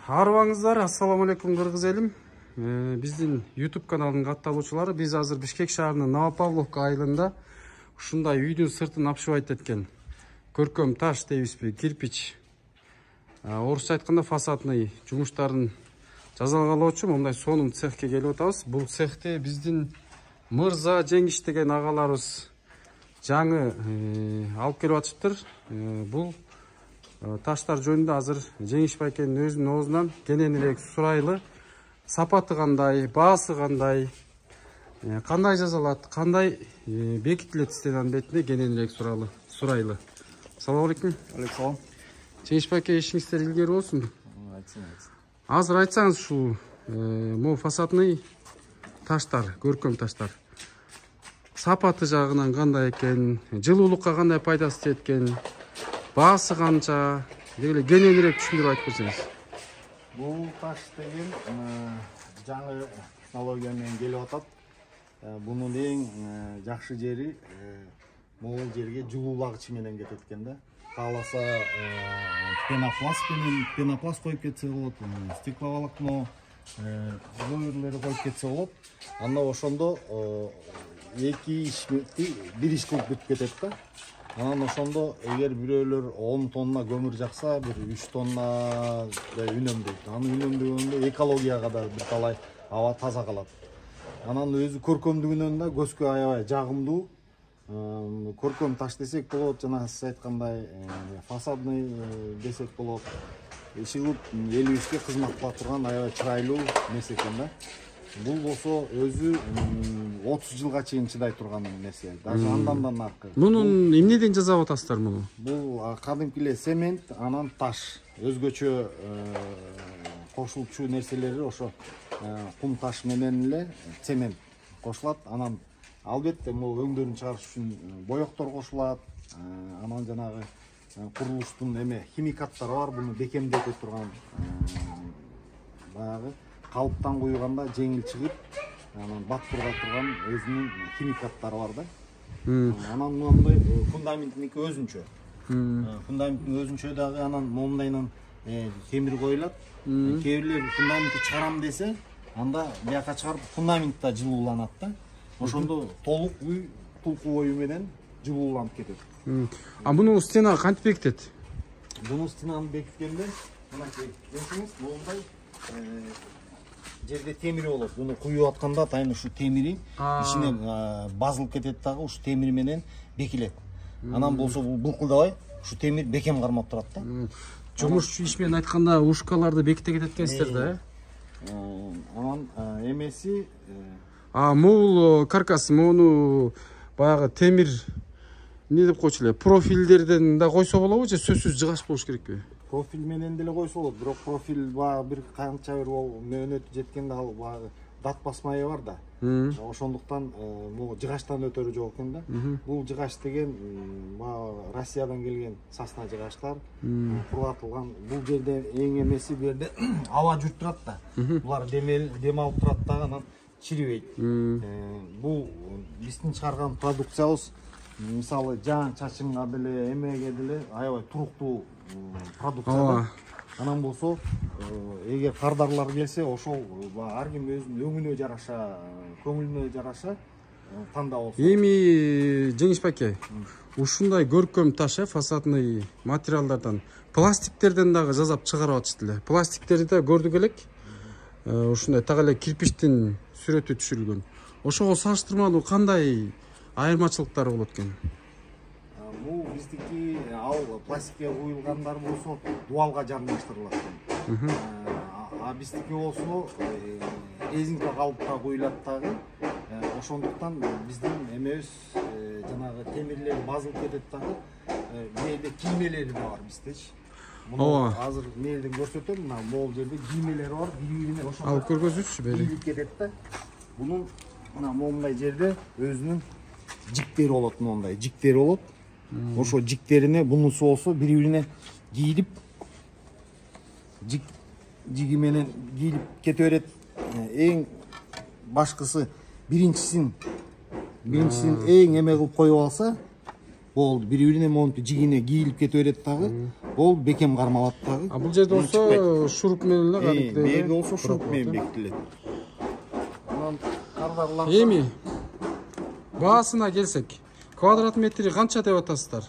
Арбаңыздар, ассаламу алейкум кыргыз элим. Биздин YouTube каналынын катталуучулары, биз азыр Бишкек шаарынын Новопавловка айылында ушундай үйдүн сыртын апшыбайт эткен көркөм таш дейбизби, кирпич. Орусча айтканда фасадный жумуштарын жазалгалоочу мындай сонун цехке келип атабыз. Бул цехте биздин Мырза Жеңиш деген агаларыбыз жаңы алып келип атышыптыр. Бул таштар жөнүндө азыр Жеңиш байкенин өзүнүн оозунан кененирээк сурайлы. Сапаты кандай, баасы кандай, кандай жазалат, кандай бекитилет стенанын бетине кененирээк сурайлы. Салам алейкум. Алейкум. Жеңиш байке, ишиңиздер илгери болсун. Азыр айтсаңыз ушул могу фасадный таштар, көркөм таштар. Сапаты жагынан кандай экен, жылуулукка кандай пайдасы тиет экен, баасы канча, деги кененирээк түшүндүрүп айтып берсеңиз. Бул таш деген жаңы технология менен келип атат. Бунун эң жакшы жери могул жерге жылуулагыч менен кетет экен да. Кааласа пенопласт коюп кетсе болот, стекловолокно бойлору коюп кетсе болот. Анда ошондо эки ишти бир иш кылып бүтүп кетет да. Анан ошондо эгер бирөөлөр 10 тонна көмүр жакса, бир 3 тонна үнөмдөйт. Аны үнөмдөгөндө экологияга да бир талай аба таза калат. Анан өзү көркөмдүгүнөн да көзгө аябай жагымдуу. Көркөм таш десек болот, жана сиз айткандай фасадный десек болот. Ишигип элибизге кызмат кыла турган аябай чырайлуу нерсе экен да. Бул болсо өзү 30 жылга чейин чыдай турган нерсе. Даже андан да наркы. Мунун эмнеден жасап атасыздар муну? Бул кадимки эле цемент, анан таш. Өзгөчө кошулчу нерселери ошо кум таш менен эле цемент кошулат. Анан албетте могу өңдөрүн чыгарыш үчүн боектор кошулат. Анан жанагы курулуштун химикаттары бар, буну бекемдете турган баягы калыптан куйганда жеңил чыгып, анан баттырга турган өзүнүн химикаттары бар да. Анан мындай фундаменттиники өзүнчө. Фундаменттин өзүнчө дагы анан момундайынан темир коюлат. Кээ бирлер фундаментти чыгарам десе, анда бияка чыгарып фундамент да жылууланат да. Ошондо толук үй тулку бою менен жылууланып кетет. Муну стенага кантип бекитет? Буну стенаны бекиткенде мынакей көрсөңүз, момундай жерде темири болот. Буну куюп атканда атайын ушу темири ичине базылып кетет дагы, ушу темир менен бекилет. Анан болсо бул булкулдабай, ушу темир бекем кармап турат да. Жумуш иш менен айтканда ушкаларды беките кетет экенсиздер да. Анан эмеси могул каркас, муну баягы темир эмне деп койчу эле, профилдерден да койсо болобу же сөзсүз жыгач болуш керекпи? Профиль менен деле койсо болот, бирок профиль баягы бир канча бир мөөнөтү жеткенде ал баягы дат басмайы бар да. Ошондуктан могу жыгачтан өтөрү жок экен да. Бул жыгач деген баягы Россиядан келген сосна жыгачлар кургатылган. Бул жерде эң эмеси бу жерде аба жүрүп турат да. Булар дем алып турат дагы, анан чирибейт. Бул биздин чыгарган продукциябыз мисалы жаан чачымга деле, эмеге деле аябай туруктуу продукция. Анан болсо эгер кардарлар келсе, ошол ар ким өзүнүн өңүнө жараша, көңүлүнө жараша тандап болсо. Эми Жеңиш байке, ушундай көркөм таш, фасадный материалдардан, пластиктерден дагы жасап чыгарып атышты эле. Пластиктерди да көрдүк элек. Ушундай так эле кирпичтин сүрөтү түшүрүлгөн. Ошого салыштырмалуу кандай айырмачылыктары болот экен? Бул биздики ал пластикке куюлгандар болсо дуалга жармаштырылат экен. Биздики болсо резинка калыпка куюлат дагы. Ошондуктан биздин эмебиз жанагы темирлер базылып кетет дагы. Мээде киймелери да бар биздечи. Муну азыр мээден көрсөтөм, мына могул жерде киймелери бар, бири-бирине ошондо алып көргөзүчү бери. Кийилип кетет да. Бунун мына момундай жерде өзүнүн жиктери болот, мондай жиктери болот. Ошо жиктерине бунусу болсо бири-бирине кийилип, жиги менен кийилип кете берет. Эң башкысы биринчисин эң эме кылып коюп алса, болду. Бири-бирине монтип жигине кийилип кете берет дагы. Ол бекем кармалат дагы. Бул жерде болсо шуруп менен эле кадимки. Беги болсо шуруп менен бекитилет. Анан кардарлар. Эми баасына келсек, квадрат метри канча деп атасыздар?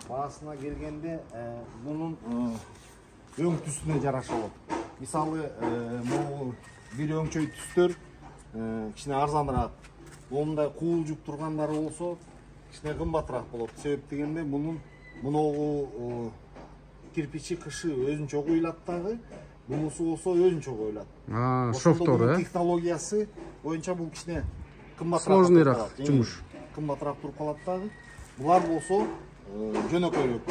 Баасына келгенде бунун өң түсүнө жараша болот. Мисалы, могу бир өңчөй түстөр кичине арзаныраак. Ондай куулжуп тургандары болсо кичине кымбатыраак болот. Себеп дегенде муногу кирпичи кышы өзүнчө куюлат дагы, бунусу болсо өзүнчө куюлат. Шофтор, технологиясы боюнча бул кичине кымбатыраак. Сложныйраак жумуш. Кымбатыраак туруп калат дагы. Булар болсо жөнөкөйрөөк.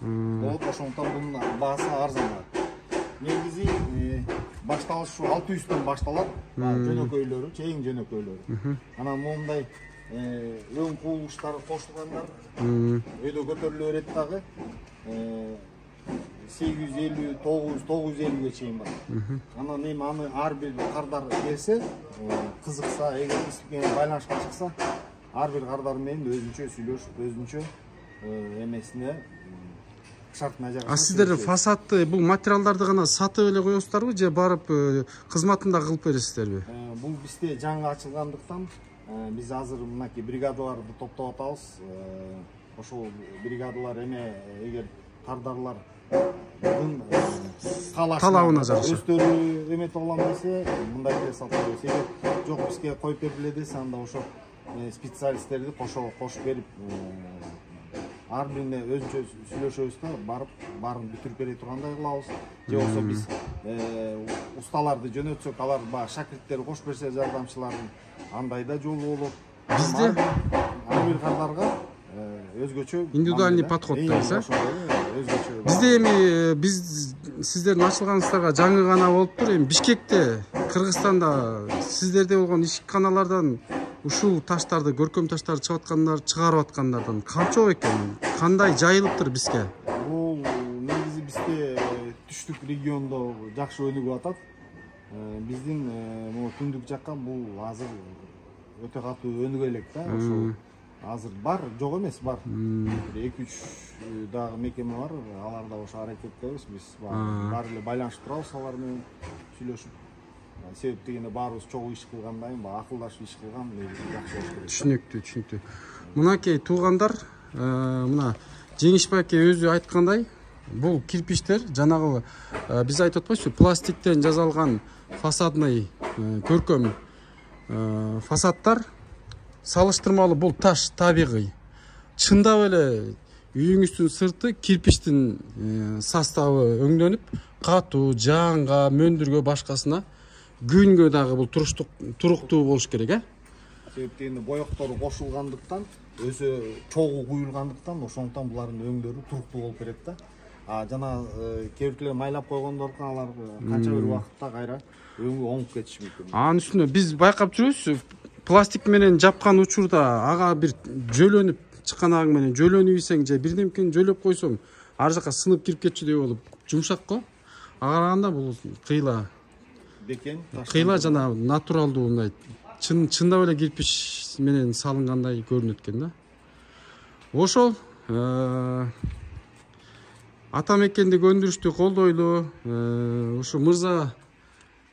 Болот, ошондуктан бунун баасы арзаныраак. Негизи башталыш 600-төн башталат. Жөнөкөйлөрү, чейин жөнөкөйлөрү. Анан мондай өң куулуштары кошулгандар өйдө көтөрүлө берет дагы. 850, 950ге чейин бар. Анан эми аны ар бир кардар келсе, кызыкса, эгер бизге байланышка чыкса, ар бир кардар менен өзүнчө сүйлөшүп, өзүнчө эмесине шартына жараша. Сиздер фасадты, бул материалдарды гана сатып эле коесуздарбы же барып кызматында кылып бересиздерби? Бул бизде жаңы ачылгандыктан биз азыр мынакей бригадаларды топтоп атабыз. Ошол бригадалар эгер кардарлар талабына жараша өздөрү эметип алам десе, мындай эле сатабыз. Эгер жок бизге коюп бергиле десе, анда ошо специалисттерди кошуп берип, ар бирине өзүнчө сүйлөшөбүз да, барып баарын бүтүрүп бере тургандай кылабыз. Же болсо биз усталарды жөнөтсөк, алар баягы шакирттери кошуп берсе, жардамчылардын, андай да жолу болот. Бизде ар бир кардарга өзгөчө индивидуальный подход дейбиз, Бизде эми биз сиздердин ачылганыңыздарга жаңы гана болуптур. Эми Бишкекте, Кыргызстанда сиздерде болгон ишканалардан ушул таштарды, көркөм таштарды чыгарып аткандардан канча экен? Кандай жайылыптыр бизге? Бул негизи бизде түштүк региондо жакшы өнүгүп атат. Биздин могу түндүк жакка бул азыр өтө катуу өнүгө элек да. Ошо азыр бар, жок эмес, бар. 2-3 дагы мекеме бар, аларда ошо аракеттебиз. Биз баары эле байланышып турабыз алар менен сүйлөшүп. Себеп дегенде баарыбыз чогуу иш кылгандан кийин акылдашып иш кылган жакшы болуш керек. Түшүнүктүү. Мынакей туугандар, мына Жеңиш байке өзү айткандай, бул кирпичтер жанагы биз айтып атпайбызбы, пластиктен жасалган фасадный көркөм фасадтар салыштырмалуу бул таш табигый. Чындап эле үйүңүздүн сырты кирпичтин составы өңдөнүп, катуу, жаанга, мөндүргө, башкасына күнгө дагы бул туруктуу болуш керек, Себеп дегенде боектору кошулгандыктан, өзү чогуу куюлгандыктан, ошондуктан булардын өңдөрү туруктуу болуп берет да. Жана кээ биркилер майлап койгондордон алар канча бир убакытта кайра өңгө оңуп кетиши мүмкүн. Анын үстүнө биз байкап жүрөбүз, пластик менен жапкан учурда ага бир жөлөнүп чыканагың менен жөлөнүп ийсең же бирдемкени жөлөп койсоң, ар жака сынып кирип кетчүдөй болуп жумшак го. Ага караганда бул кыйла жана натуралдуу, мындай чындап эле кирпич менен салынгандай көрүнөт экен да. Ошол ата мекендик өндүрүштү колдойлу, ушу мырза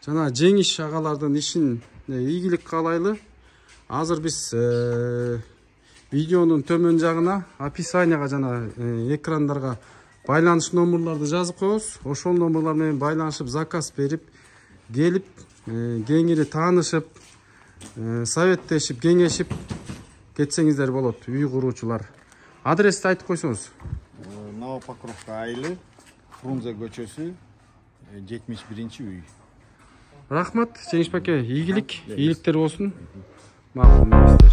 жана Жеңиш агалардын ишин ийгилик каалайлы. Азыр биз видеонун төмөн жагына описанияга жана экрандарга байланыш номерларды жазып коебуз. Ошол номерлар менен байланышып, заказ берип, келип, кеңири таанышып, советтешип, кеңешип кетсеңиздер болот, үй куруучулар. Адрести айтып койсоңуз. Новопокровка айылы, Фрунзе көчөсү, 71-үй. Рахмат, Жеңиш байке, ийгиликтер болсун. Макул эместер.